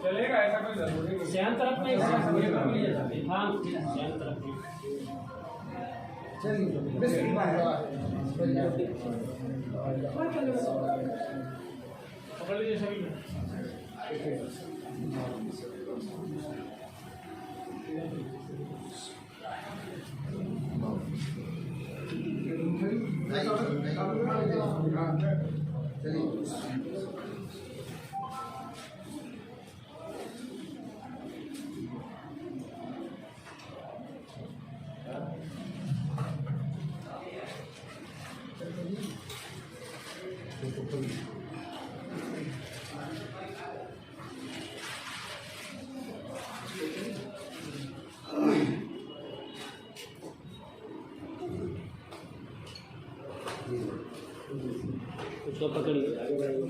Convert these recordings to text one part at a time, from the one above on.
चलेगा, ऐसा कोई जरूरी नहीं। सैन तरफ में सैन तरफ में पकड़ लीजिए सभी में। उसको पकड़िए, आगे बढ़ाइए।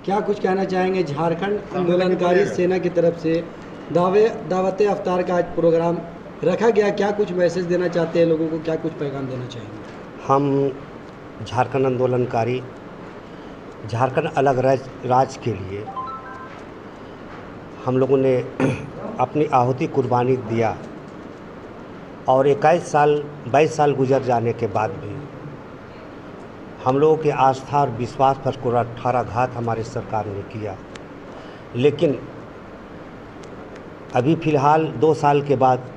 क्या कुछ कहना चाहेंगे? झारखंड आंदोलनकारी सेना की तरफ से दावत अफ्तार का आज प्रोग्राम रखा गया, क्या कुछ मैसेज देना चाहते हैं लोगों को, क्या कुछ पैगाम देना चाहेंगे? हम झारखंड आंदोलनकारी झारखंड अलग राज्य के लिए हम लोगों ने अपनी आहुति कुर्बानी दिया और 22 साल गुजर जाने के बाद भी हम लोगों की आस्था और विश्वास पर कुठाराघात हमारी सरकार ने किया। लेकिन अभी फ़िलहाल 2 साल के बाद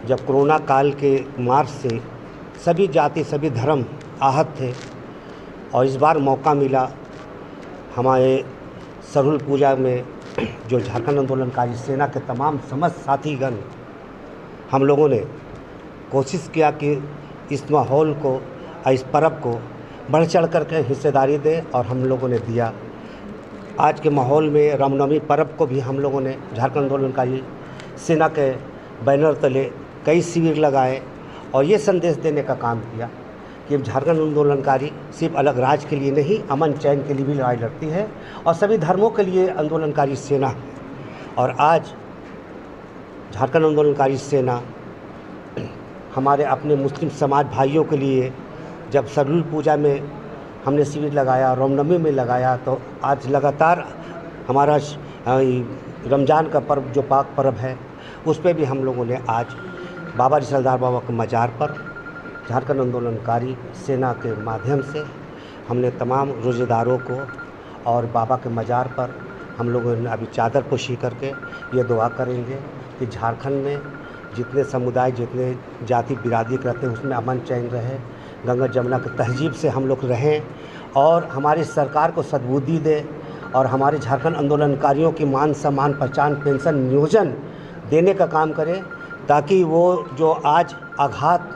जब कोरोना काल के मार से सभी जाति सभी धर्म आहत थे और इस बार मौका मिला हमारे सरहुल पूजा में जो झारखंड आंदोलनकारी सेना के तमाम समस्त साथीगण हम लोगों ने कोशिश किया कि इस माहौल को इस पर्व को बढ़ चढ़ करके हिस्सेदारी दें और हम लोगों ने दिया। आज के माहौल में रामनवमी पर्व को भी हम लोगों ने झारखंड आंदोलनकारी सेना के बैनर तले कई शिविर लगाए और ये संदेश देने का काम किया कि झारखंड आंदोलनकारी सिर्फ अलग राज्य के लिए नहीं, अमन चैन के लिए भी लड़ाई लड़ती है और सभी धर्मों के लिए आंदोलनकारी सेना। और आज झारखंड आंदोलनकारी सेना हमारे अपने मुस्लिम समाज भाइयों के लिए, जब सरहुल पूजा में हमने शिविर लगाया, रामनवमी में लगाया, तो आज लगातार हमारा रमज़ान का पर्व जो पाक पर्व है, उस पर भी हम लोगों ने आज बाबा रिसलदार बाबा के मज़ार पर झारखंड आंदोलनकारी सेना के माध्यम से हमने तमाम रोज़ेदारों को और बाबा के मज़ार पर हम लोगों ने अभी चादर पोशी करके ये दुआ करेंगे कि झारखंड में जितने समुदाय, जितने जाति बिरादरी रहते हैं, उसमें अमन चैन रहे, गंगा जमुना की तहजीब से हम लोग रहें और हमारी सरकार को सद्बुद्धि दे और हमारे झारखंड आंदोलनकारियों की मान सम्मान, पहचान, पेंशन, नियोजन देने का काम करें, ताकि वो जो आज आघात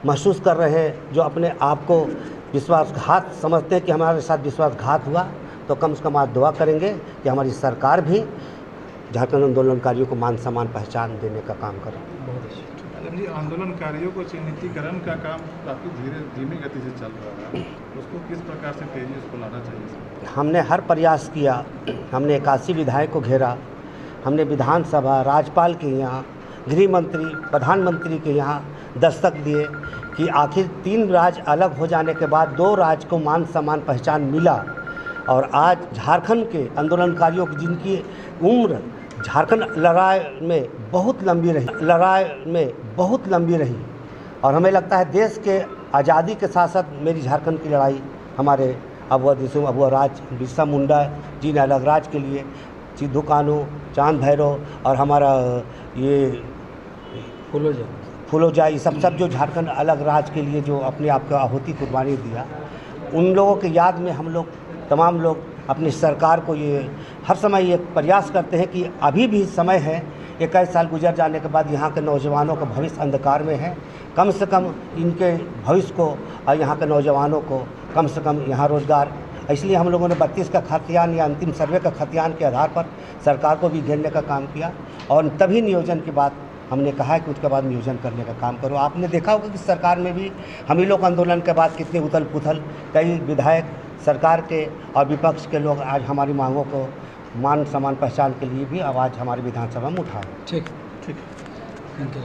महसूस कर रहे हैं, जो अपने आप को विश्वासघात समझते हैं कि हमारे साथ विश्वासघात हुआ, तो कम से कम आज दुआ करेंगे कि हमारी सरकार भी झारखंड आंदोलनकारियों को मान सम्मान, पहचान देने का काम करे। जी, आंदोलनकारियों को चिन्हितीकरण का काम काफ़ी धीमी गति से चल रहा है, उसको किस प्रकार से तेजी उसको लाना चाहिए? हमने हर प्रयास किया, हमने 81 विधायक को घेरा, हमने विधानसभा, राज्यपाल के यहाँ, गृह मंत्री, प्रधानमंत्री के यहाँ दस्तक दिए कि आखिर 3 राज्य अलग हो जाने के बाद 2 राज्य को मान सम्मान, पहचान मिला। और आज झारखंड के आंदोलनकारियों की जिनकी उम्र झारखंड लड़ाई में बहुत लंबी रही और हमें लगता है देश के आज़ादी के साथ साथ मेरी झारखंड की लड़ाई, हमारे अबुआ राज बिरसा मुंडा जी ने अलग राज्य के लिए, सिद्धू कानू, चांद भैरव और हमारा ये फुलोजा, ये सब जो झारखंड अलग राज्य के लिए जो अपने आप का आहुति कुर्बानी दिया, उन लोगों के याद में हम लोग तमाम लोग अपनी सरकार को ये हर समय ये प्रयास करते हैं कि अभी भी समय है, 21 साल गुजर जाने के बाद यहाँ के नौजवानों का भविष्य अंधकार में है, कम से कम इनके भविष्य को और यहाँ के नौजवानों को कम से कम यहाँ रोज़गार। इसलिए हम लोगों ने 32 का खतियान या अंतिम सर्वे का खतियान के आधार पर सरकार को भी घेरने का काम किया और तभी नियोजन की बात हमने कहा है कि उसके बाद नियोजन करने का काम करो। आपने देखा होगा कि सरकार में भी हम ही लोग आंदोलन के बाद कितने उथल पुथल, कई विधायक, सरकार के और विपक्ष के लोग आज हमारी मांगों को मान सम्मान, पहचान के लिए भी आवाज़ हमारी विधानसभा में उठाए। ठीक।